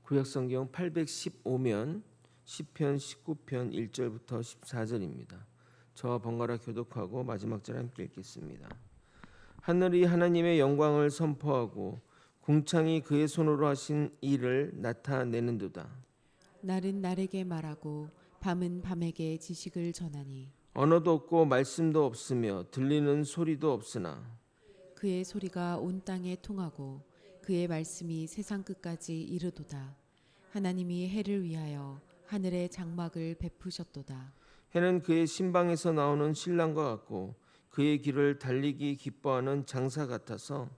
구약성경 815면 시편 19편 1절부터 14절입니다. 저와 번갈아 교독하고 마지막 절 함께 읽겠습니다. 하늘이 하나님의 영광을 선포하고 궁창이 그의 손으로 하신 일을 나타내는도다. 날은 날에게 말하고 밤은 밤에게 지식을 전하니 언어도 없고 말씀도 없으며 들리는 소리도 없으나 그의 소리가 온 땅에 통하고 그의 말씀이 세상 끝까지 이르도다. 하나님이 해를 위하여 하늘의 장막을 베푸셨도다. 해는 그의 신방에서 나오는 신랑과 같고 그의 길을 달리기 기뻐하는 장사 같아서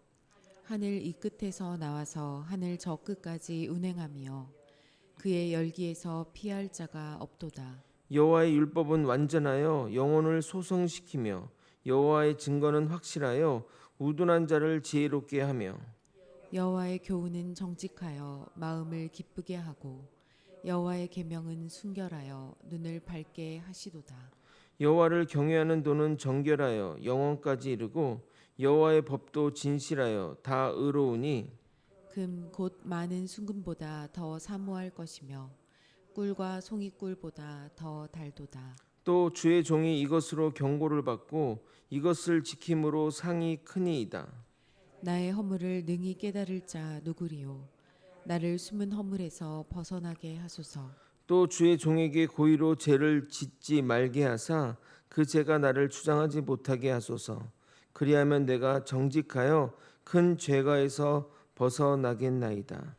하늘 이 끝에서 나와서 하늘 저 끝까지 운행하며 그의 열기에서 피할 자가 없도다. 여호와의 율법은 완전하여 영혼을 소성시키며 여호와의 증거는 확실하여 우둔한 자를 지혜롭게 하며 여호와의 교훈은 정직하여 마음을 기쁘게 하고 여호와의 계명은 순결하여 눈을 밝게 하시도다. 여호와를 경외하는 도는 정결하여 영원까지 이르고 여호와의 법도 진실하여 다 의로우니 금 곧 많은 순금보다 더 사모할 것이며 꿀과 송이꿀보다 더 달도다. 또 주의 종이 이것으로 경고를 받고 이것을 지킴으로 상이 크니이다. 나의 허물을 능히 깨달을 자 누구리요. 나를 숨은 허물에서 벗어나게 하소서. 또 주의 종에게 고의로 죄를 짓지 말게 하사 그 죄가 나를 주장하지 못하게 하소서. 그리하면 내가 정직하여 큰 죄가에서 벗어나겠나이다.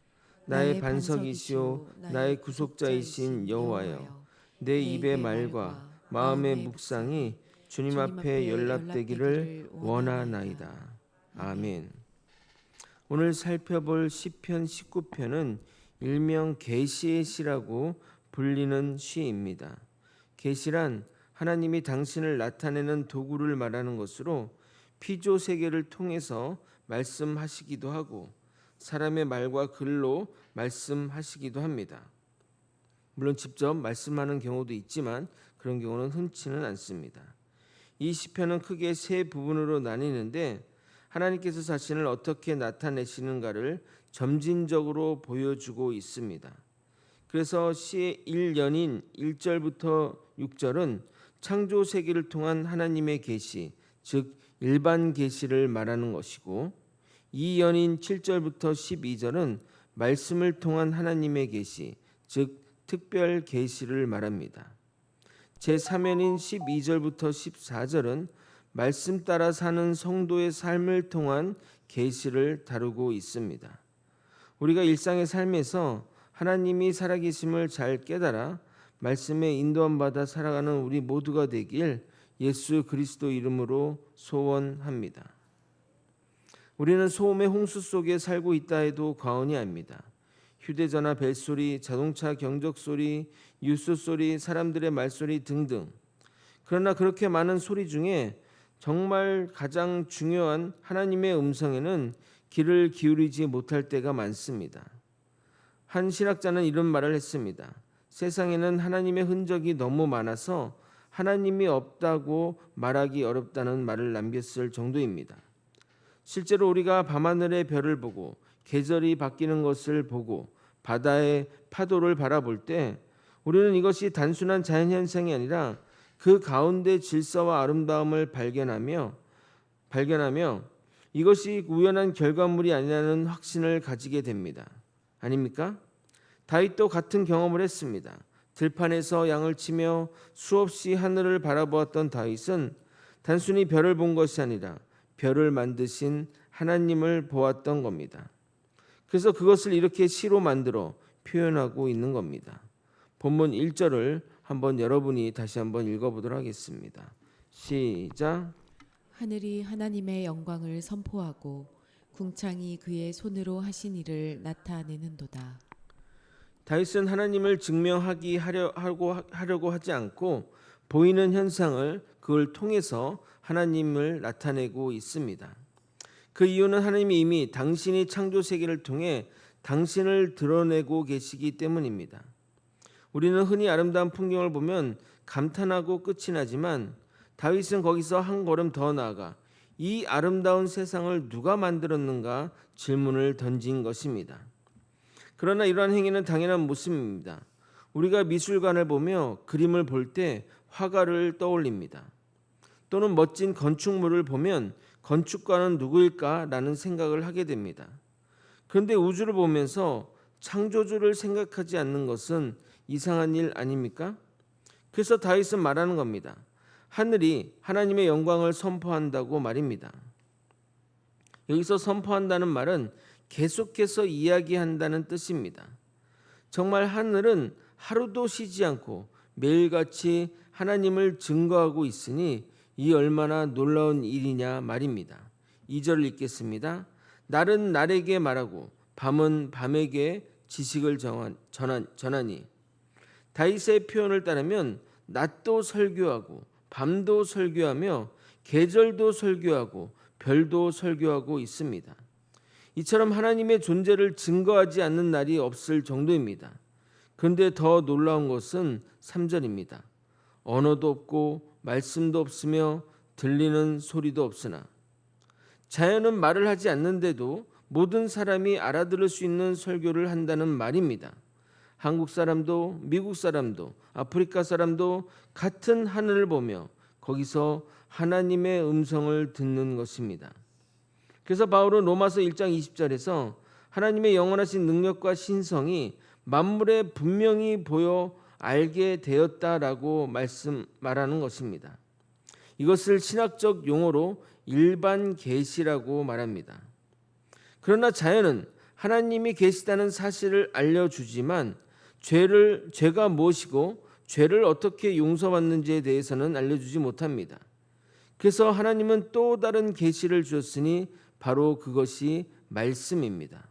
나의 반석이시오 나의 구속자이신 여호와여, 내 입의 말과 마음의 묵상이 주님 앞에 연락되기를 원하나이다. 아멘. 오늘 살펴볼 시편 19편은 일명 계시의 시라고 불리는 시입니다. 계시란 하나님이 당신을 나타내는 도구를 말하는 것으로 피조 세계를 통해서 말씀하시기도 하고 사람의 말과 글로 말씀하시기도 합니다. 물론 직접 말씀하는 경우도 있지만 그런 경우는 흔치는 않습니다. 이 시편은 크게 세 부분으로 나뉘는데 하나님께서 자신을 어떻게 나타내시는가를 점진적으로 보여주고 있습니다. 그래서 시의 1연인 1절부터 6절은 창조 세계를 통한 하나님의 계시, 즉 일반 계시를 말하는 것이고 2연인 7절부터 12절은 말씀을 통한 하나님의 계시, 즉 특별 계시를 말합니다. 제3연인 12절부터 14절은 말씀 따라 사는 성도의 삶을 통한 계시를 다루고 있습니다. 우리가 일상의 삶에서 하나님이 살아계심을 잘 깨달아 말씀에 인도함 받아 살아가는 우리 모두가 되길 예수 그리스도 이름으로 소원합니다. 우리는 소음의 홍수 속에 살고 있다 해도 과언이 아닙니다. 휴대전화 벨소리, 자동차 경적소리, 뉴스 소리, 사람들의 말소리 등등. 그러나 그렇게 많은 소리 중에 정말 가장 중요한 하나님의 음성에는 귀를 기울이지 못할 때가 많습니다. 한 신학자는 이런 말을 했습니다. 세상에는 하나님의 흔적이 너무 많아서 하나님이 없다고 말하기 어렵다는 말을 남겼을 정도입니다. 실제로 우리가 밤하늘의 별을 보고 계절이 바뀌는 것을 보고 바다의 파도를 바라볼 때 우리는 이것이 단순한 자연현상이 아니라 그 가운데 질서와 아름다움을 발견하며 이것이 우연한 결과물이 아니라는 확신을 가지게 됩니다. 아닙니까? 다윗도 같은 경험을 했습니다. 들판에서 양을 치며 수없이 하늘을 바라보았던 다윗은 단순히 별을 본 것이 아니라 별을 만드신 하나님을 보았던 겁니다. 그래서 그것을 이렇게 시로 만들어 표현하고 있는 겁니다. 본문 1절을 한번 여러분이 다시 한번 읽어보도록 하겠습니다. 시작. 하늘이 하나님의 영광을 선포하고 궁창이 그의 손으로 하신 일을 나타내는도다. 다윗은 하나님을 증명하기 하려고 하지 않고 보이는 현상을 그걸 통해서 하나님을 나타내고 있습니다. 그 이유는 하나님이 이미 당신이 창조 세계를 통해 당신을 드러내고 계시기 때문입니다. 우리는 흔히 아름다운 풍경을 보면 감탄하고 끝이 나지만 다윗은 거기서 한 걸음 더 나아가 이 아름다운 세상을 누가 만들었는가 질문을 던진 것입니다. 그러나 이러한 행위는 당연한 모습입니다. 우리가 미술관을 보며 그림을 볼 때 화가를 떠올립니다. 또는 멋진 건축물을 보면 건축가는 누구일까라는 생각을 하게 됩니다. 그런데 우주를 보면서 창조주를 생각하지 않는 것은 이상한 일 아닙니까? 그래서 다윗은 말하는 겁니다. 하늘이 하나님의 영광을 선포한다고 말입니다. 여기서 선포한다는 말은 계속해서 이야기한다는 뜻입니다. 정말 하늘은 하루도 쉬지 않고 매일같이 하나님을 증거하고 있으니 이 얼마나 놀라운 일이냐 말입니다. 2절을 읽겠습니다. 날은 날에게 말하고 밤은 밤에게 지식을 전하니. 다윗의 표현을 따르면 낮도 설교하고 밤도 설교하며 계절도 설교하고 별도 설교하고 있습니다. 이처럼 하나님의 존재를 증거하지 않는 날이 없을 정도입니다. 그런데 더 놀라운 것은 3절입니다. 언어도 없고 말씀도 없으며 들리는 소리도 없으나. 자연은 말을 하지 않는데도 모든 사람이 알아들을 수 있는 설교를 한다는 말입니다. 한국 사람도 미국 사람도 아프리카 사람도 같은 하늘을 보며 거기서 하나님의 음성을 듣는 것입니다. 그래서 바울은 로마서 1장 20절에서 하나님의 영원하신 능력과 신성이 만물에 분명히 보여 알게 되었다라고 말하는 것입니다. 이것을 신학적 용어로 일반 계시라고 말합니다. 그러나 자연은 하나님이 계시다는 사실을 알려주지만 죄가 무엇이고 죄를 어떻게 용서받는지에 대해서는 알려주지 못합니다. 그래서 하나님은 또 다른 계시를 주었으니 바로 그것이 말씀입니다.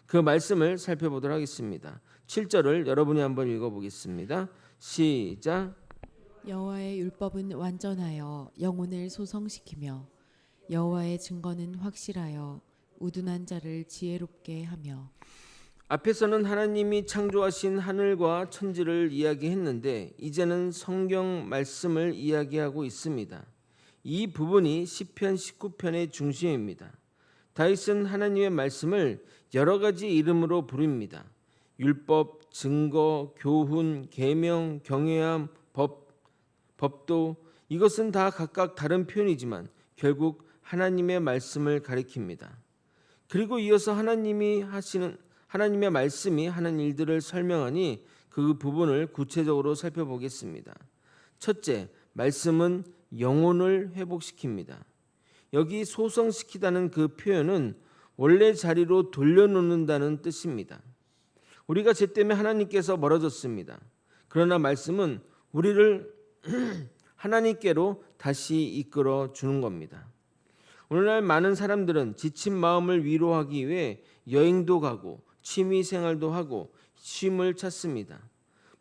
그 말씀을 살펴보도록 하겠습니다. 7절을 여러분이 한번 읽어보겠습니다. 시작. 여호와의 율법은 완전하여 영혼을 소성시키며 여호와의 증거는 확실하여 우둔한 자를 지혜롭게 하며. 앞에서는 하나님이 창조하신 하늘과 천지를 이야기했는데 이제는 성경 말씀을 이야기하고 있습니다. 이 부분이 시편 19편의 중심입니다. 다윗은 하나님의 말씀을 여러 가지 이름으로 부릅니다. 율법, 증거, 교훈, 계명, 경외함, 법도, 이것은 다 각각 다른 표현이지만 결국 하나님의 말씀을 가리킵니다. 그리고 이어서 하나님의 말씀이 하는 일들을 설명하니 그 부분을 구체적으로 살펴보겠습니다. 첫째, 말씀은 영혼을 회복시킵니다. 여기 소성시키다는 그 표현은 원래 자리로 돌려놓는다는 뜻입니다. 우리가 죄 때문에 하나님께서 멀어졌습니다. 그러나 말씀은 우리를 하나님께로 다시 이끌어 주는 겁니다. 오늘날 많은 사람들은 지친 마음을 위로하기 위해 여행도 가고 취미 생활도 하고 쉼을 찾습니다.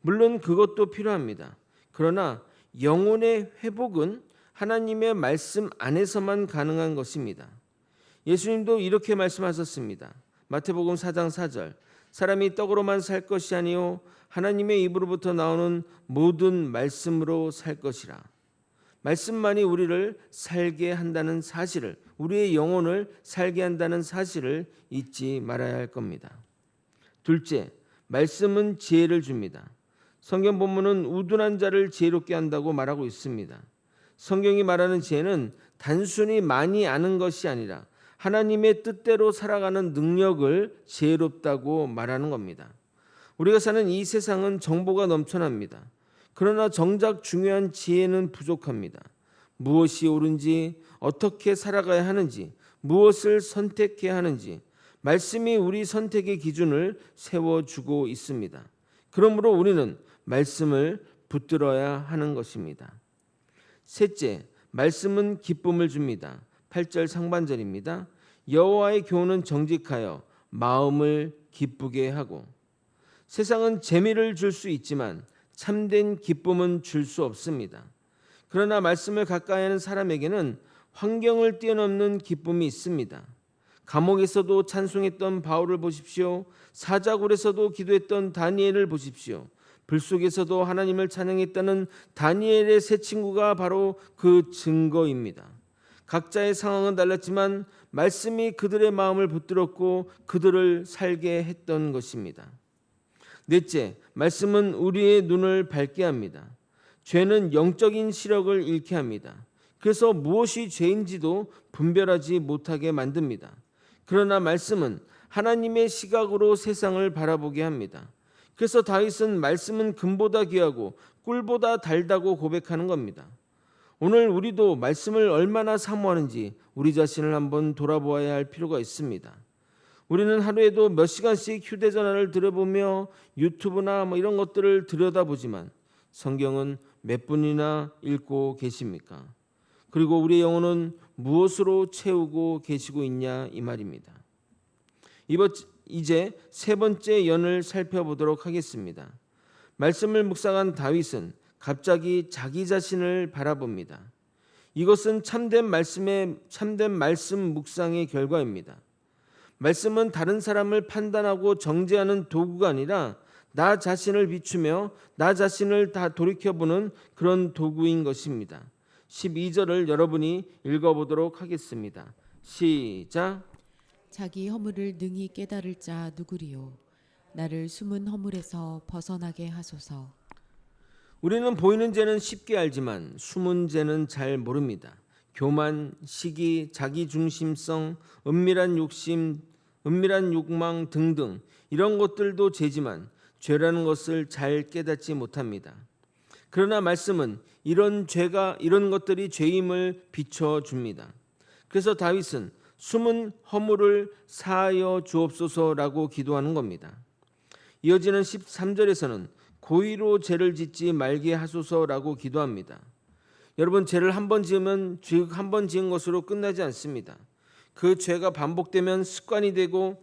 물론 그것도 필요합니다. 그러나 영혼의 회복은 하나님의 말씀 안에서만 가능한 것입니다. 예수님도 이렇게 말씀하셨습니다. 마태복음 4장 4절. 사람이 떡으로만 살 것이 아니요 하나님의 입으로부터 나오는 모든 말씀으로 살 것이라. 말씀만이 우리를 살게 한다는 사실을, 우리의 영혼을 살게 한다는 사실을 잊지 말아야 할 겁니다. 둘째, 말씀은 지혜를 줍니다. 성경 본문은 우둔한 자를 지혜롭게 한다고 말하고 있습니다. 성경이 말하는 지혜는 단순히 많이 아는 것이 아니라 하나님의 뜻대로 살아가는 능력을 지혜롭다고 말하는 겁니다. 우리가 사는 이 세상은 정보가 넘쳐납니다. 그러나 정작 중요한 지혜는 부족합니다. 무엇이 옳은지, 어떻게 살아가야 하는지, 무엇을 선택해야 하는지 말씀이 우리 선택의 기준을 세워주고 있습니다. 그러므로 우리는 말씀을 붙들어야 하는 것입니다. 셋째, 말씀은 기쁨을 줍니다. 8절 상반절입니다. 여호와의 교훈은 정직하여 마음을 기쁘게 하고. 세상은 재미를 줄 수 있지만 참된 기쁨은 줄 수 없습니다. 그러나 말씀을 가까이 하는 사람에게는 환경을 뛰어넘는 기쁨이 있습니다. 감옥에서도 찬송했던 바울을 보십시오. 사자굴에서도 기도했던 다니엘을 보십시오. 불 속에서도 하나님을 찬양했다는 다니엘의 세 친구가 바로 그 증거입니다. 각자의 상황은 달랐지만 말씀이 그들의 마음을 붙들었고 그들을 살게 했던 것입니다. 넷째, 말씀은 우리의 눈을 밝게 합니다. 죄는 영적인 시력을 잃게 합니다. 그래서 무엇이 죄인지도 분별하지 못하게 만듭니다. 그러나 말씀은 하나님의 시각으로 세상을 바라보게 합니다. 그래서 다윗은 말씀은 금보다 귀하고 꿀보다 달다고 고백하는 겁니다. 오늘 우리도 말씀을 얼마나 사모하는지 우리 자신을 한번 돌아보아야 할 필요가 있습니다. 우리는 하루에도 몇 시간씩 휴대전화를 들여보며 유튜브나 이런 것들을 들여다보지만 성경은 몇 분이나 읽고 계십니까? 그리고 우리의 영혼은 무엇으로 채우고 계시고 있냐 이 말입니다. 이제 세 번째 연을 살펴보도록 하겠습니다. 말씀을 묵상한 다윗은 갑자기 자기 자신을 바라봅니다. 이것은 참된 말씀 묵상의 결과입니다. 말씀은 다른 사람을 판단하고 정죄하는 도구가 아니라 나 자신을 비추며 나 자신을 다 돌이켜보는 그런 도구인 것입니다. 12절을 여러분이 읽어보도록 하겠습니다. 시작. 자기 허물을 능히 깨달을 자 누구리요. 나를 숨은 허물에서 벗어나게 하소서. 우리는 보이는 죄는 쉽게 알지만 숨은 죄는 잘 모릅니다. 교만, 시기, 자기중심성, 은밀한 욕심, 은밀한 욕망 등등 이런 것들도 죄지만 죄라는 것을 잘 깨닫지 못합니다. 그러나 말씀은 이런 것들이 죄임을 비춰줍니다. 그래서 다윗은 숨은 허물을 사하여 주옵소서라고 기도하는 겁니다. 이어지는 13절에서는 고의로 죄를 짓지 말게 하소서라고 기도합니다. 여러분, 죄를 한 번 지으면 한 번 지은 것으로 끝나지 않습니다. 그 죄가 반복되면 습관이 되면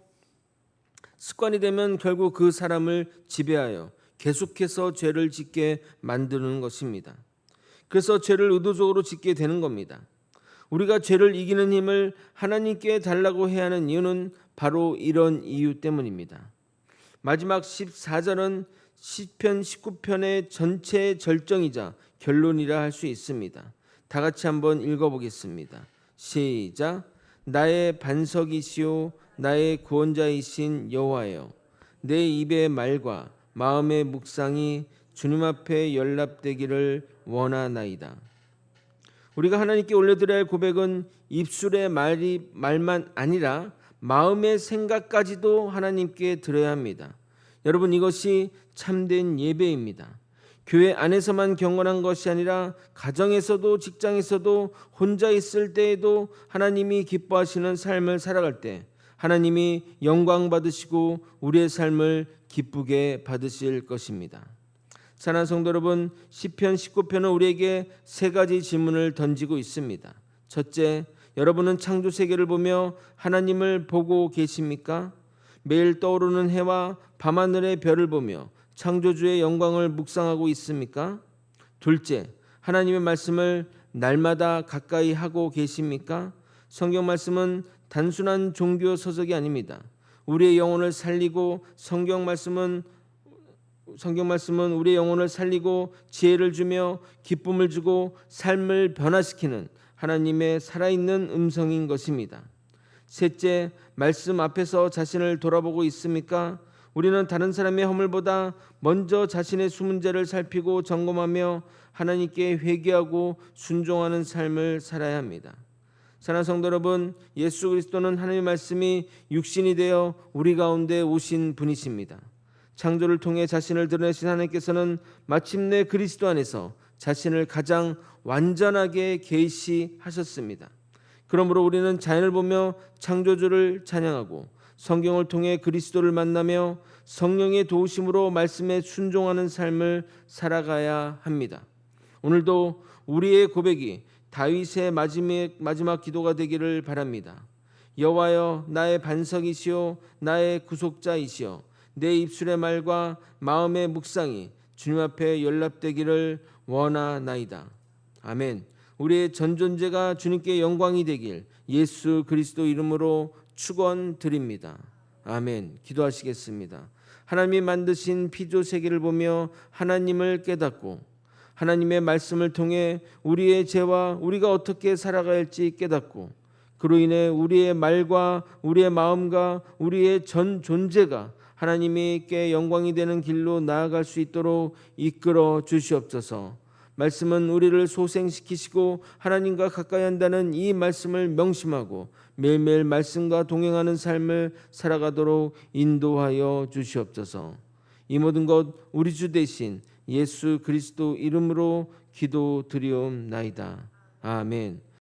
결국 그 사람을 지배하여 계속해서 죄를 짓게 만드는 것입니다. 그래서 죄를 의도적으로 짓게 되는 겁니다. 우리가 죄를 이기는 힘을 하나님께 달라고 해야 하는 이유는 바로 이런 이유 때문입니다. 마지막 14절은 시편 19편의 전체 절정이자 결론이라 할 수 있습니다. 다 같이 한번 읽어보겠습니다. 시작. 나의 반석이시오 나의 구원자이신 여호와여, 내 입의 말과 마음의 묵상이 주님 앞에 연락되기를 원하나이다. 우리가 하나님께 올려드려야 할 고백은 입술의 말만 아니라 마음의 생각까지도 하나님께 드려야 합니다. 여러분, 이것이 참된 예배입니다. 교회 안에서만 경건한 것이 아니라 가정에서도 직장에서도 혼자 있을 때에도 하나님이 기뻐하시는 삶을 살아갈 때 하나님이 영광 받으시고 우리의 삶을 기쁘게 받으실 것입니다. 사랑하는 성도 여러분, 시편 19편은 우리에게 세 가지 질문을 던지고 있습니다. 첫째, 여러분은 창조 세계를 보며 하나님을 보고 계십니까? 매일 떠오르는 해와 밤하늘의 별을 보며 창조주의 영광을 묵상하고 있습니까? 둘째, 하나님의 말씀을 날마다 가까이 하고 계십니까? 성경 말씀은 단순한 종교 서적이 아닙니다. 우리의 영혼을 살리고 성경 말씀은 우리의 영혼을 살리고 지혜를 주며 기쁨을 주고 삶을 변화시키는 하나님의 살아있는 음성인 것입니다. 셋째, 말씀 앞에서 자신을 돌아보고 있습니까? 우리는 다른 사람의 허물보다 먼저 자신의 숨은 죄를 살피고 점검하며 하나님께 회개하고 순종하는 삶을 살아야 합니다. 사랑하는 성도 여러분, 예수 그리스도는 하나님의 말씀이 육신이 되어 우리 가운데 오신 분이십니다. 창조를 통해 자신을 드러내신 하나님께서는 마침내 그리스도 안에서 자신을 가장 완전하게 계시하셨습니다. 그러므로 우리는 자연을 보며 창조주를 찬양하고 성경을 통해 그리스도를 만나며 성령의 도우심으로 말씀에 순종하는 삶을 살아가야 합니다. 오늘도 우리의 고백이 다윗의 마지막 기도가 되기를 바랍니다. 여호와여, 나의 반석이시오 나의 구속자이시오, 내 입술의 말과 마음의 묵상이 주님 앞에 연락되기를 원하나이다. 아멘. 우리의 전 존재가 주님께 영광이 되길 예수 그리스도 이름으로 축원드립니다. 아멘. 기도하시겠습니다. 하나님이 만드신 피조 세계를 보며 하나님을 깨닫고 하나님의 말씀을 통해 우리의 죄와 우리가 어떻게 살아가야 할지 깨닫고 그로 인해 우리의 말과 우리의 마음과 우리의 전 존재가 하나님께 영광이 되는 길로 나아갈 수 있도록 이끌어 주시옵소서. 말씀은 우리를 소생시키시고 하나님과 가까이 한다는 이 말씀을 명심하고 매일매일 말씀과 동행하는 삶을 살아가도록 인도하여 주시옵소서. 이 모든 것 우리 주 대신 예수 그리스도 이름으로 기도드리옵나이다. 아멘.